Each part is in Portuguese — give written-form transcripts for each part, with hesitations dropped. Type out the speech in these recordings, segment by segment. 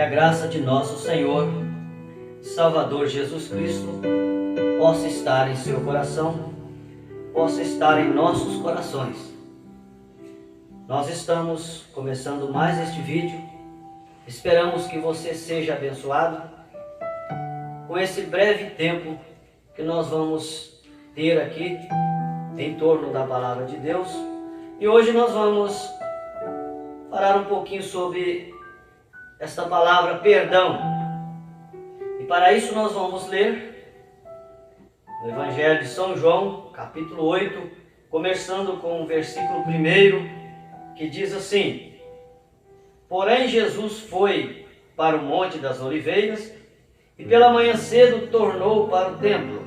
Que a graça de nosso Senhor, Salvador Jesus Cristo, possa estar em seu coração, possa estar em nossos corações. Nós estamos começando mais este vídeo. Esperamos que você seja abençoado com esse breve tempo que nós vamos ter aqui em torno da palavra de Deus. E hoje nós vamos falar um pouquinho sobre esta palavra perdão. E para isso nós vamos ler o Evangelho de São João, capítulo 8, começando com o versículo 1, que diz assim: Porém Jesus foi para o Monte das Oliveiras, e pela manhã cedo tornou para o templo.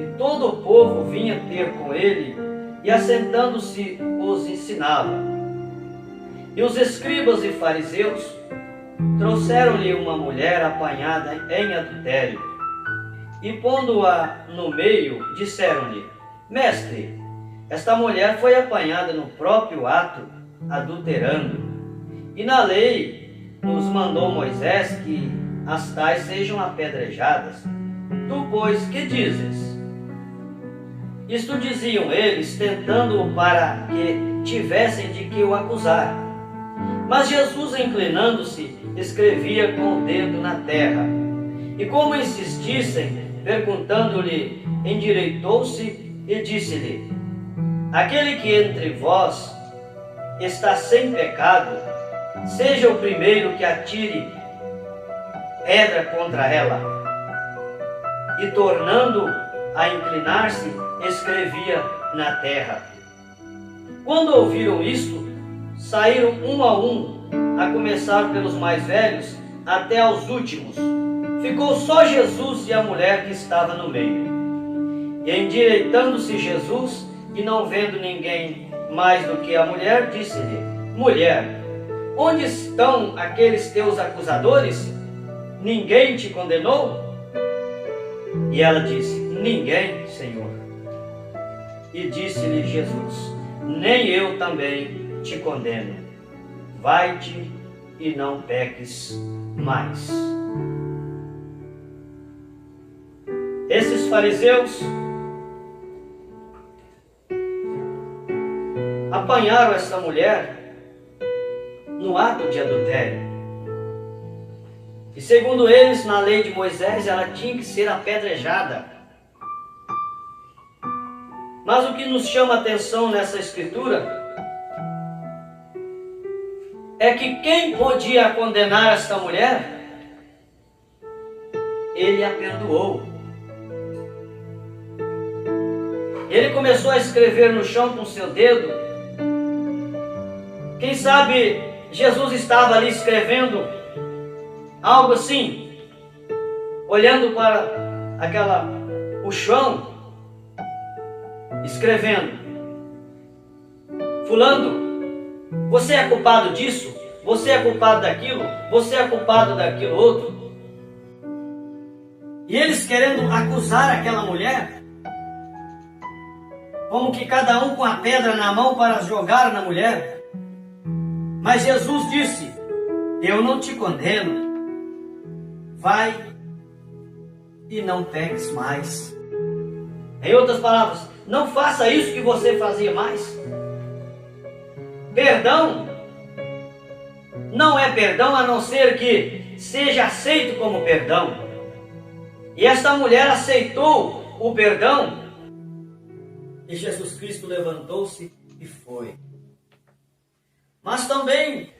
E todo o povo vinha ter com ele, e assentando-se os ensinava. E os escribas e fariseus trouxeram-lhe uma mulher apanhada em adultério. E pondo-a no meio, disseram-lhe: Mestre, esta mulher foi apanhada no próprio ato, adulterando. E na lei nos mandou Moisés que as tais sejam apedrejadas. Tu, pois, que dizes? Isto diziam eles, tentando-o para que tivessem de que o acusar. Mas Jesus, inclinando-se, escrevia com o dedo na terra. E como insistissem, perguntando-lhe, endireitou-se e disse-lhe: Aquele que entre vós está sem pecado, seja o primeiro que atire pedra contra ela. E tornando a inclinar-se, escrevia na terra. Quando ouviram isto, saíram um a um, a começar pelos mais velhos até aos últimos. Ficou só Jesus e a mulher que estava no meio. E endireitando-se Jesus, e não vendo ninguém mais do que a mulher, disse-lhe: Mulher, onde estão aqueles teus acusadores? Ninguém te condenou? E ela disse: Ninguém, Senhor. E disse-lhe Jesus: Nem eu também te condeno. Vai-te e não peques mais. Esses fariseus apanharam essa mulher no ato de adultério. E segundo eles, na lei de Moisés, ela tinha que ser apedrejada. Mas o que nos chama a atenção nessa escritura é que quem podia condenar esta mulher, ele a perdoou. Ele começou a escrever no chão com seu dedo. Quem sabe Jesus estava ali escrevendo algo assim, olhando para o chão, escrevendo: Fulano, você é culpado disso, você é culpado daquilo, você é culpado daquilo outro. E eles querendo acusar aquela mulher, como que cada um com a pedra na mão para jogar na mulher. Mas Jesus disse: Eu não te condeno. Vai e não peques mais. Em outras palavras, não faça isso que você fazia mais. Perdão não é perdão a não ser que seja aceito como perdão. E esta mulher aceitou o perdão. E Jesus Cristo levantou-se e foi. Mas também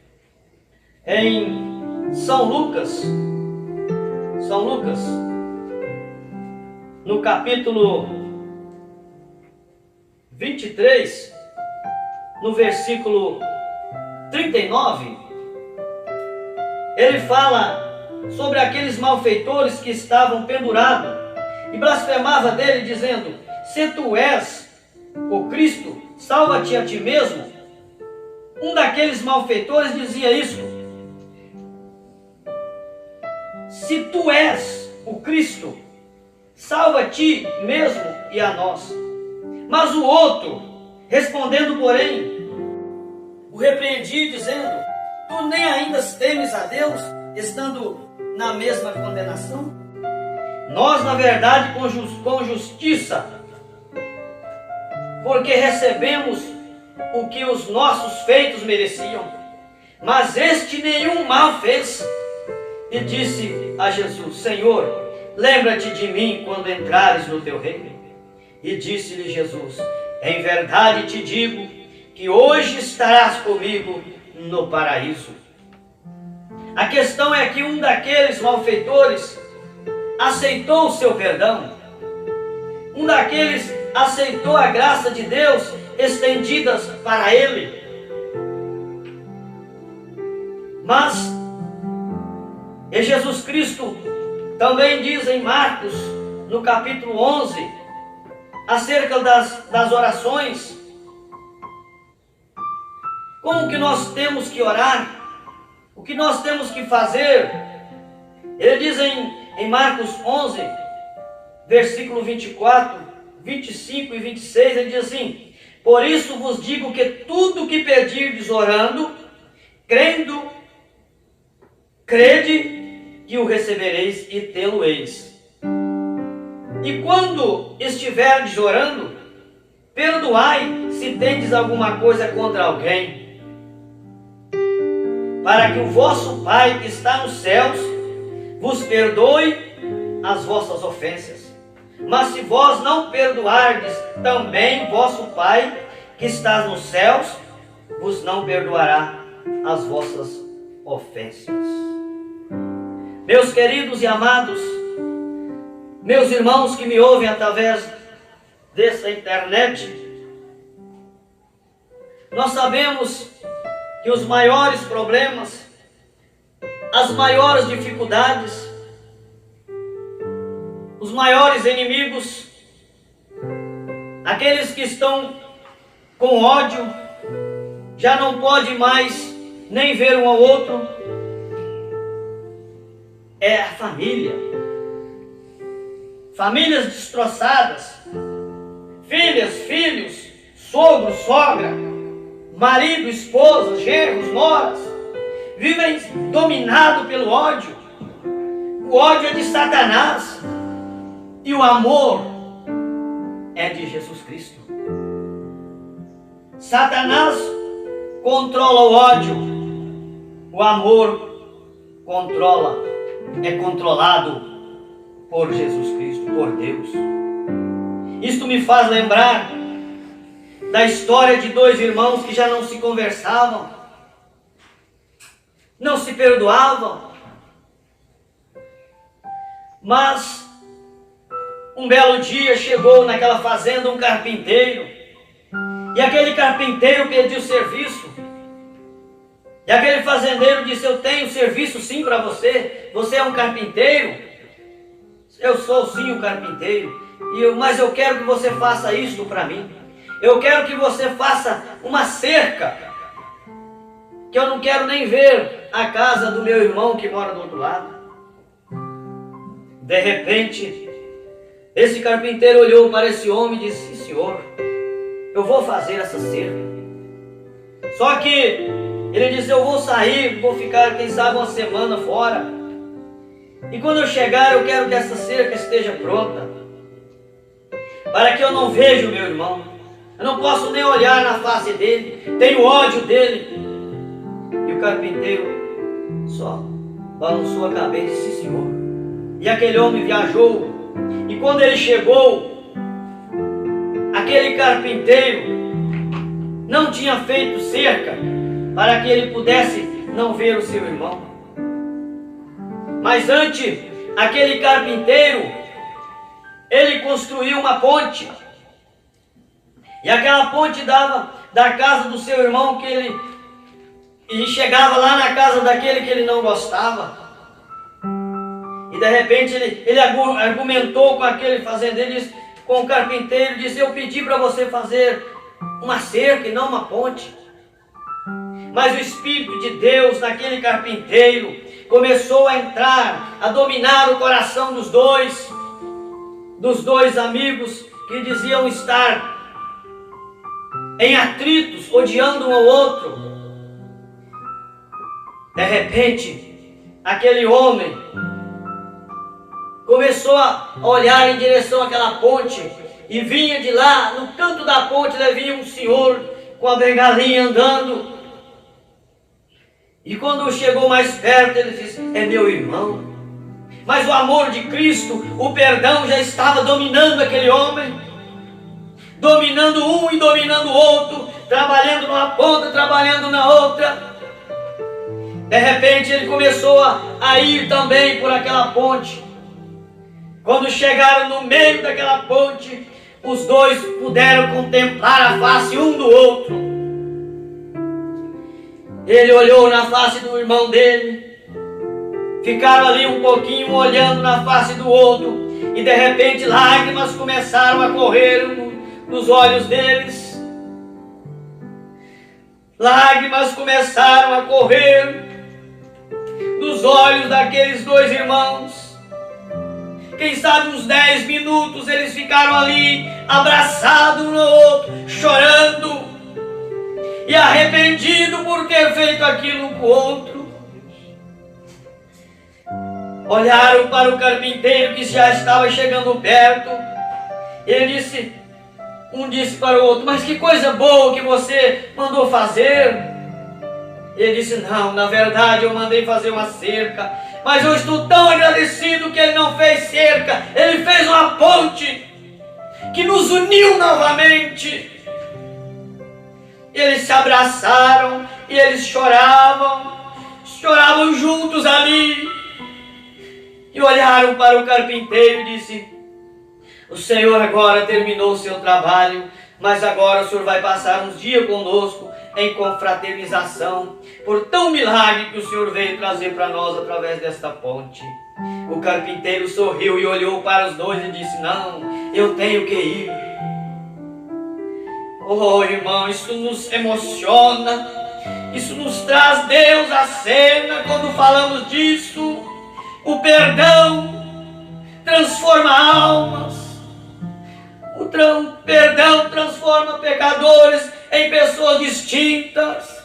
em São Lucas, no capítulo 23, no versículo 39, ele fala sobre aqueles malfeitores que estavam pendurados e blasfemava dele, dizendo: Se tu és o Cristo, salva-te a ti mesmo. Um daqueles malfeitores dizia isso: Se tu és o Cristo, salva a ti mesmo e a nós. Mas o outro, respondendo, porém, o repreendia, dizendo: Tu nem ainda temes a Deus, estando na mesma condenação? Nós, na verdade, com justiça, porque recebemos o que os nossos feitos mereciam, mas este nenhum mal fez. E disse a Jesus: Senhor, lembra-te de mim quando entrares no teu reino. E disse-lhe Jesus: em verdade te digo que hoje estarás comigo no paraíso. A questão é que um daqueles malfeitores aceitou o seu perdão. Um daqueles aceitou a graça de Deus estendidas para ele. Mas e Jesus Cristo também diz em Marcos, no capítulo 11, acerca das orações, como que nós temos que orar, o que nós temos que fazer. Ele diz em Marcos 11, versículo 24, 25 e 26, ele diz assim: por isso vos digo que tudo que pedirdes orando, crede que o recebereis e tê-lo-eis. E quando estiverdes orando, perdoai se tendes alguma coisa contra alguém, para que o vosso Pai que está nos céus vos perdoe as vossas ofensas. Mas se vós não perdoardes, também vosso Pai que está nos céus vos não perdoará as vossas ofensas. Meus queridos e amados, meus irmãos que me ouvem através dessa internet, nós sabemos que os maiores problemas, as maiores dificuldades, os maiores inimigos, aqueles que estão com ódio, já não podem mais nem ver um ao outro, é a família. Famílias destroçadas, filhas, filhos, sogro, sogra, marido, esposa, genros, noras, vivem dominados pelo ódio. O ódio é de Satanás e o amor é de Jesus Cristo. Satanás controla o ódio, o amor é controlado por Jesus Cristo, por Deus. Isto me faz lembrar da história de dois irmãos que já não se conversavam, não se perdoavam, mas um belo dia chegou naquela fazenda um carpinteiro, e aquele carpinteiro pediu serviço. E aquele fazendeiro disse: eu tenho serviço sim para você. Você é um carpinteiro? Eu sou sim um carpinteiro. Mas eu quero que você faça isto para mim. Eu quero que você faça uma cerca, que eu não quero nem ver a casa do meu irmão que mora do outro lado. De repente, esse carpinteiro olhou para esse homem e disse: sim, senhor, eu vou fazer essa cerca. Só que ele disse: eu vou sair, vou ficar, quem sabe, uma semana fora. E quando eu chegar, eu quero que essa cerca esteja pronta, para que eu não veja o meu irmão. Eu não posso nem olhar na face dele, tenho ódio dele. E o carpinteiro só balançou a cabeça e disse: sim, senhor. E aquele homem viajou. E quando ele chegou, aquele carpinteiro não tinha feito cerca para que ele pudesse não ver o seu irmão. Mas antes, aquele carpinteiro, ele construiu uma ponte. E aquela ponte dava da casa do seu irmão, e chegava lá na casa daquele que ele não gostava. E de repente ele argumentou com aquele fazendeiro, com o carpinteiro, disse: eu pedi para você fazer uma cerca e não uma ponte. Mas o Espírito de Deus naquele carpinteiro começou a entrar, a dominar o coração dos dois amigos que diziam estar em atritos, odiando um ao outro. De repente, aquele homem começou a olhar em direção àquela ponte e vinha de lá, no canto da ponte, vinha um senhor com a bengalinha andando. E quando chegou mais perto, ele disse: é meu irmão. Mas o amor de Cristo, o perdão já estava dominando aquele homem, dominando um e dominando o outro, trabalhando numa ponta, trabalhando na outra. De repente ele começou a ir também por aquela ponte. Quando chegaram no meio daquela ponte, os dois puderam contemplar a face um do outro. Ele olhou na face do irmão dele, ficaram ali um pouquinho olhando na face do outro, e de repente lágrimas começaram a correr nos olhos deles. Lágrimas começaram a correr nos olhos daqueles dois irmãos. Quem sabe uns 10 minutos eles ficaram ali, abraçados um no outro, chorando e arrependido por ter feito aquilo com o outro. Olharam para o carpinteiro que já estava chegando perto. Ele disse, um disse para o outro: mas que coisa boa que você mandou fazer. Ele disse: não, na verdade eu mandei fazer uma cerca, mas eu estou tão agradecido que ele não fez cerca, ele fez uma ponte que nos uniu novamente. Eles se abraçaram e eles choravam juntos ali, e olharam para o carpinteiro e disse: o Senhor agora terminou o seu trabalho, mas agora o Senhor vai passar uns dias conosco em confraternização, por tão milagre que o Senhor veio trazer para nós através desta ponte. O carpinteiro sorriu e olhou para os dois e disse: não, eu tenho que ir. Oh, irmão, isso nos emociona, isso nos traz Deus à cena quando falamos disso. O perdão transforma almas, o perdão transforma pecadores em pessoas distintas.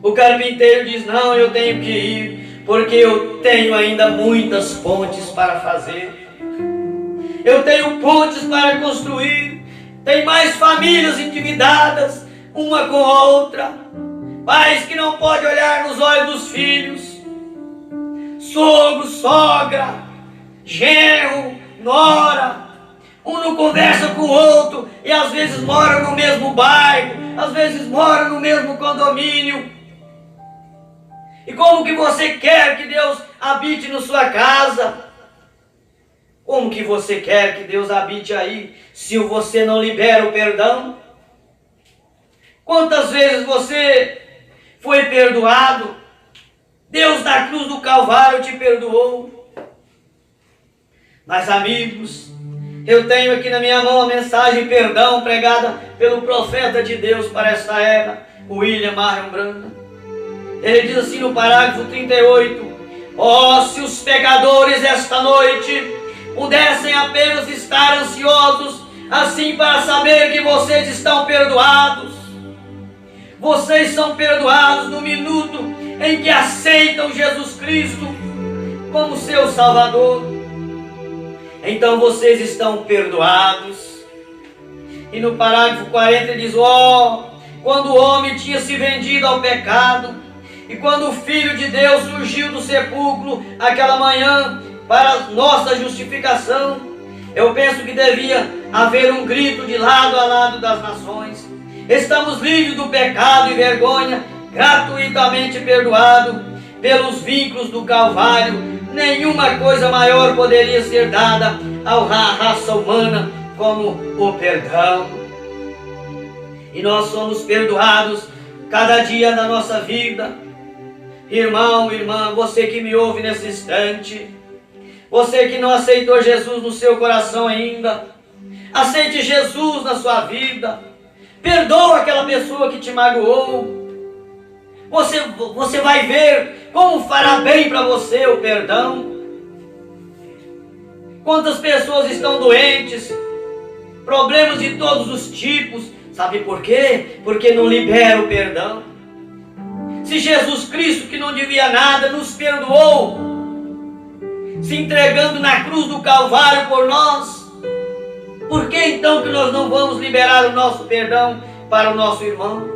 O carpinteiro diz: não, eu tenho que ir, porque eu tenho ainda muitas pontes para fazer. Eu tenho pontes para construir. Tem mais famílias endividadas, uma com a outra. Pais que não podem olhar nos olhos dos filhos. Sogro, sogra, genro, nora. Um não conversa com o outro e às vezes mora no mesmo bairro, às vezes mora no mesmo condomínio. E como que você quer que Deus habite na sua casa? Como que você quer que Deus habite aí se você não libera o perdão? Quantas vezes você foi perdoado? Deus na cruz do Calvário te perdoou. Mas amigos, eu tenho aqui na minha mão a mensagem perdão pregada pelo profeta de Deus para esta era, William Marion Branham. Ele diz assim no parágrafo 38: ó, se os pecadores esta noite pudessem apenas estar ansiosos assim para saber que vocês estão perdoados. Vocês são perdoados no minuto em que aceitam Jesus Cristo como seu Salvador. Então vocês estão perdoados. E no parágrafo 40 ele diz: ó, quando o homem tinha se vendido ao pecado, e quando o Filho de Deus surgiu do sepulcro aquela manhã para nossa justificação, eu penso que devia haver um grito de lado a lado das nações: estamos livres do pecado e vergonha, gratuitamente perdoado pelos vínculos do Calvário. Nenhuma coisa maior poderia ser dada à raça humana como o perdão. E nós somos perdoados cada dia da nossa vida. Irmão, irmã, você que me ouve nesse instante, você que não aceitou Jesus no seu coração ainda, aceite Jesus na sua vida. Perdoa aquela pessoa que te magoou. Você vai ver como fará bem para você o perdão. Quantas pessoas estão doentes, problemas de todos os tipos. Sabe por quê? Porque não libera o perdão. Se Jesus Cristo, que não devia nada, nos perdoou, se entregando na cruz do Calvário por nós, por que então que nós não vamos liberar o nosso perdão para o nosso irmão?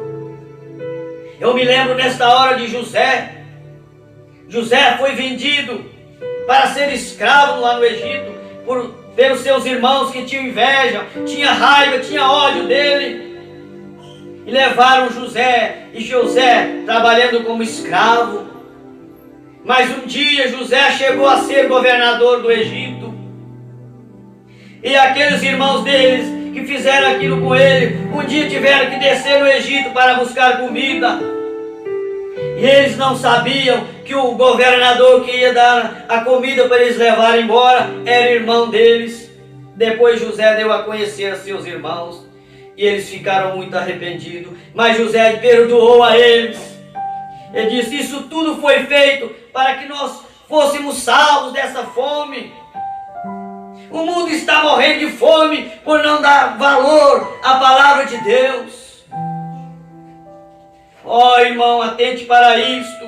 Eu me lembro nesta hora de José. José foi vendido para ser escravo lá no Egito pelos seus irmãos que tinham inveja, tinha raiva, tinha ódio dele. E levaram José, e José trabalhando como escravo. Mas um dia José chegou a ser governador do Egito. E aqueles irmãos deles que fizeram aquilo com ele, um dia tiveram que descer no Egito para buscar comida. E eles não sabiam que o governador que ia dar a comida para eles levarem embora era irmão deles. Depois José deu a conhecer a seus irmãos. E eles ficaram muito arrependidos. Mas José perdoou a eles. Ele disse: isso tudo foi feito para que nós fôssemos salvos dessa fome. O mundo está morrendo de fome por não dar valor à palavra de Deus. Ó irmão, atente para isto.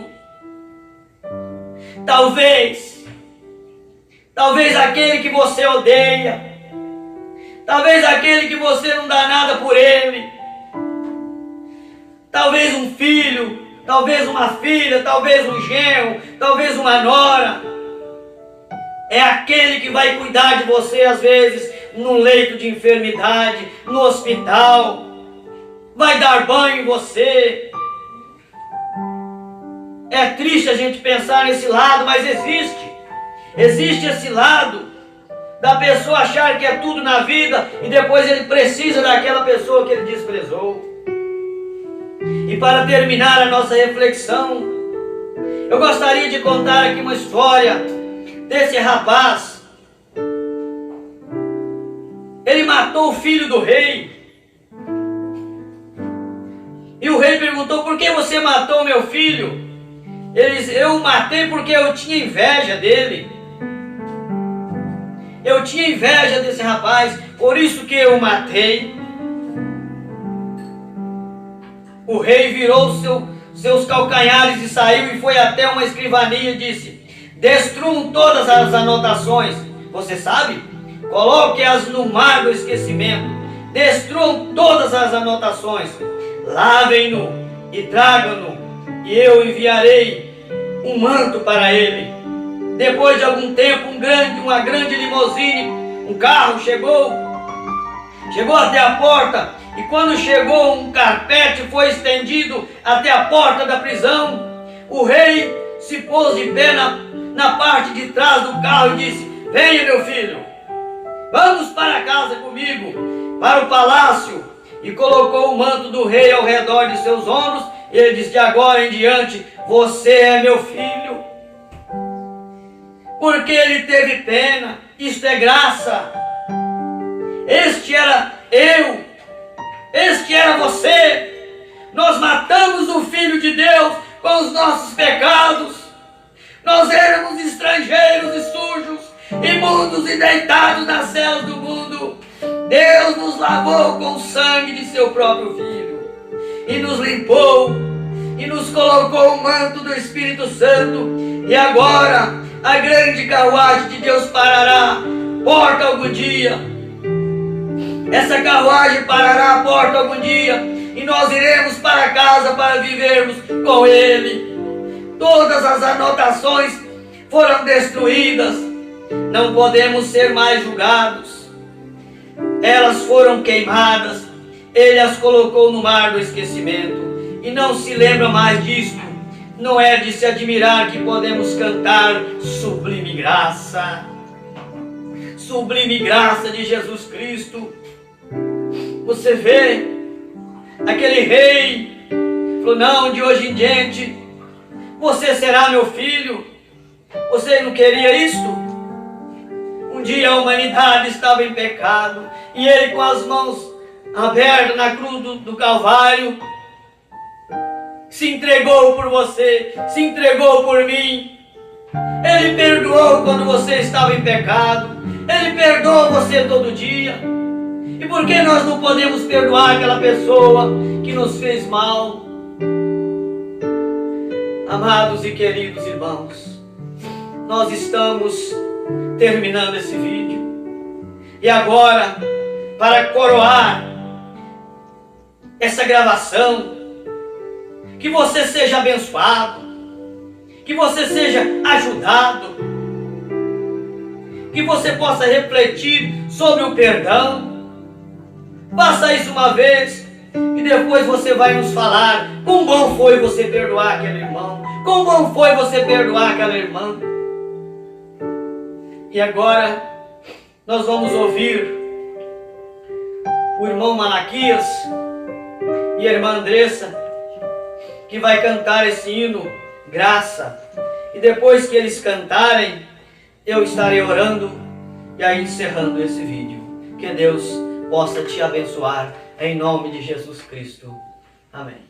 Talvez aquele que você odeia, talvez aquele que você não dá nada por ele, talvez um filho, talvez uma filha, talvez um genro, talvez uma nora, é aquele que vai cuidar de você às vezes num leito de enfermidade, no hospital, vai dar banho em você. É triste a gente pensar nesse lado, mas existe esse lado da pessoa achar que é tudo na vida e depois ele precisa daquela pessoa que ele desprezou. E para terminar a nossa reflexão, eu gostaria de contar aqui uma história desse rapaz. Ele matou o filho do rei. E o rei perguntou: por que você matou meu filho? Ele disse: eu o matei porque eu tinha inveja dele. Eu tinha inveja desse rapaz, por isso que eu o matei. O rei virou seus calcanhares e saiu e foi até uma escrivania e disse: destruam todas as anotações. Você sabe? Coloque-as no mar do esquecimento. Destruam todas as anotações. Lavem-no e tragam-no, e eu enviarei um manto para ele. Depois de algum tempo, uma grande limusine, um carro chegou até a porta, e quando chegou, um carpete foi estendido até a porta da prisão. O rei se pôs de pé na parte de trás do carro e disse: venha, meu filho, vamos para casa comigo, para o palácio. E colocou o manto do rei ao redor de seus ombros. E ele disse: de agora em diante, você é meu filho. Porque ele teve pena. Isto é graça. Este era eu. Este era você. Nós matamos o Filho de Deus com os nossos pecados. Nós éramos estrangeiros e sujos, imundos e deitados nas celas do mundo. Deus nos lavou com o sangue de seu próprio Filho e nos limpou e nos colocou o manto do Espírito Santo. E agora a grande carruagem de Deus parará à porta algum dia. Essa carruagem parará à porta algum dia e nós iremos para casa para vivermos com Ele. Todas as anotações foram destruídas. Não podemos ser mais julgados. Elas foram queimadas. Ele as colocou no mar do esquecimento e não se lembra mais disto. Não é de se admirar que podemos cantar sublime graça. Sublime graça de Jesus Cristo. Você vê, aquele rei falou: não, de hoje em diante você será meu filho. Você não queria isto? Um dia a humanidade estava em pecado e ele, com as mãos abertas na cruz do Calvário, se entregou por você, se entregou por mim. Ele perdoou quando você estava em pecado. Ele perdoa você todo dia. E por que nós não podemos perdoar aquela pessoa que nos fez mal? Amados e queridos irmãos, nós estamos terminando esse vídeo. E agora, para coroar essa gravação, que você seja abençoado, que você seja ajudado, que você possa refletir sobre o perdão. Faça isso uma vez e depois você vai nos falar quão bom foi você perdoar aquele irmão, quão bom foi você perdoar aquela irmã. E agora nós vamos ouvir o irmão Malaquias e a irmã Andressa, que vai cantar esse hino, Graça. E depois que eles cantarem, eu estarei orando e aí encerrando esse vídeo. Que Deus possa te abençoar em nome de Jesus Cristo. Amém.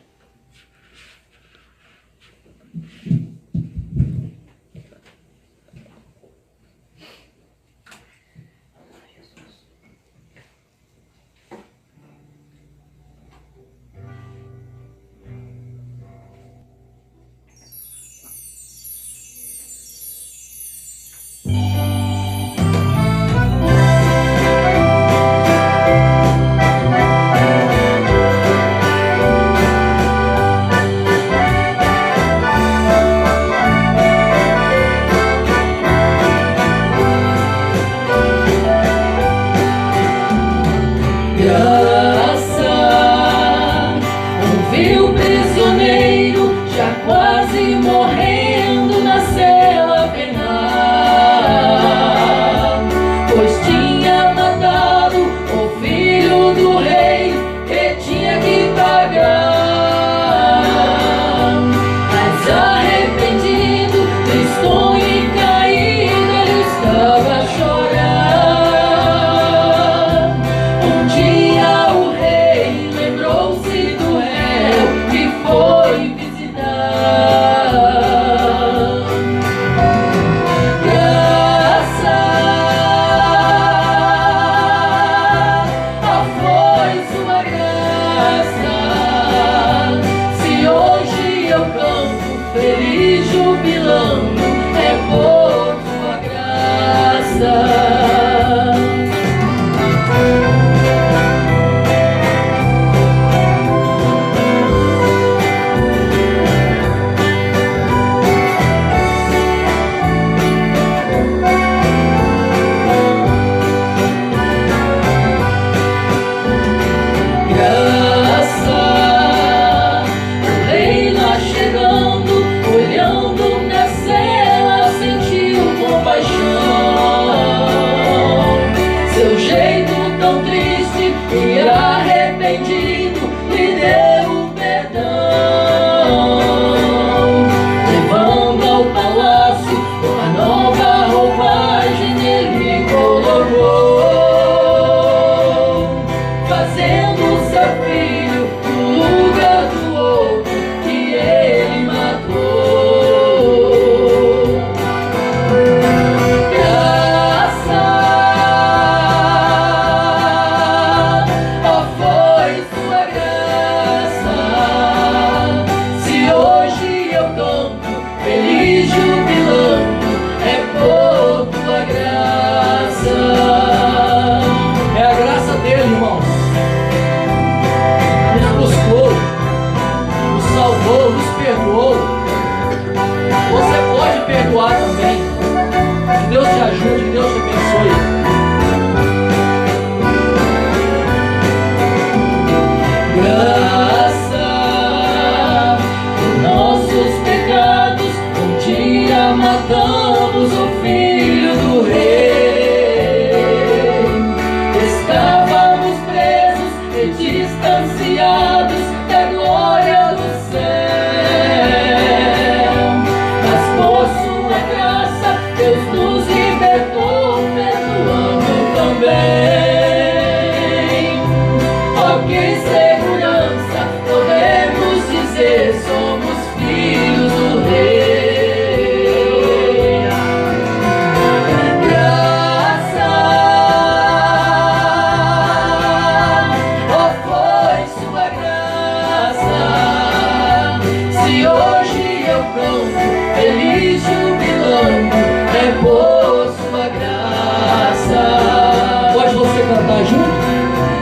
junto.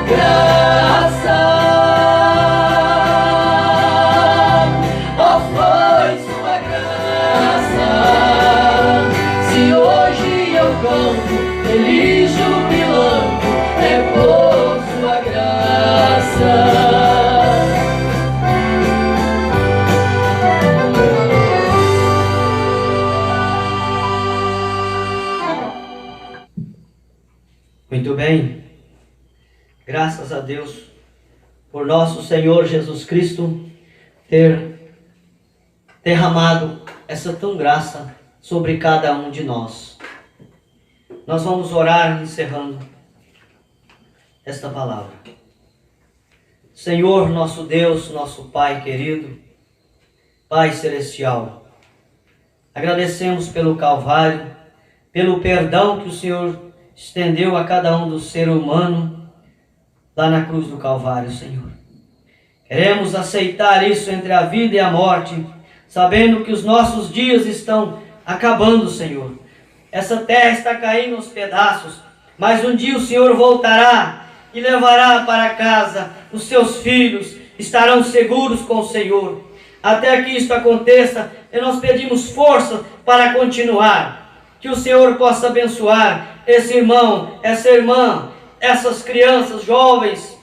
Graça, ó, foi sua graça. Se hoje eu canto, feliz jubilando, é por sua graça. Muito bem, graças a Deus por nosso Senhor Jesus Cristo ter derramado essa tão graça sobre cada um de nós. Nós vamos orar encerrando esta palavra. Senhor, nosso Deus, nosso Pai querido, Pai celestial, agradecemos pelo Calvário, pelo perdão que o Senhor estendeu a cada um do ser humano lá na cruz do Calvário, Senhor. Queremos aceitar isso entre a vida e a morte, sabendo que os nossos dias estão acabando, Senhor. Essa terra está caindo aos pedaços, mas um dia o Senhor voltará e levará para casa os seus filhos, estarão seguros com o Senhor. Até que isto aconteça, e nós pedimos força para continuar. Que o Senhor possa abençoar esse irmão, essa irmã, essas crianças, jovens,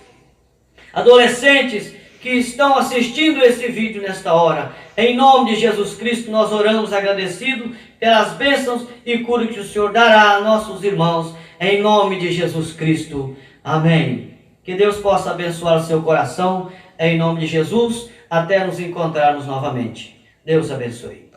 adolescentes que estão assistindo esse vídeo nesta hora. Em nome de Jesus Cristo, nós oramos agradecido pelas bênçãos e cura que o Senhor dará a nossos irmãos. Em nome de Jesus Cristo. Amém. Que Deus possa abençoar o seu coração. Em nome de Jesus, até nos encontrarmos novamente. Deus abençoe.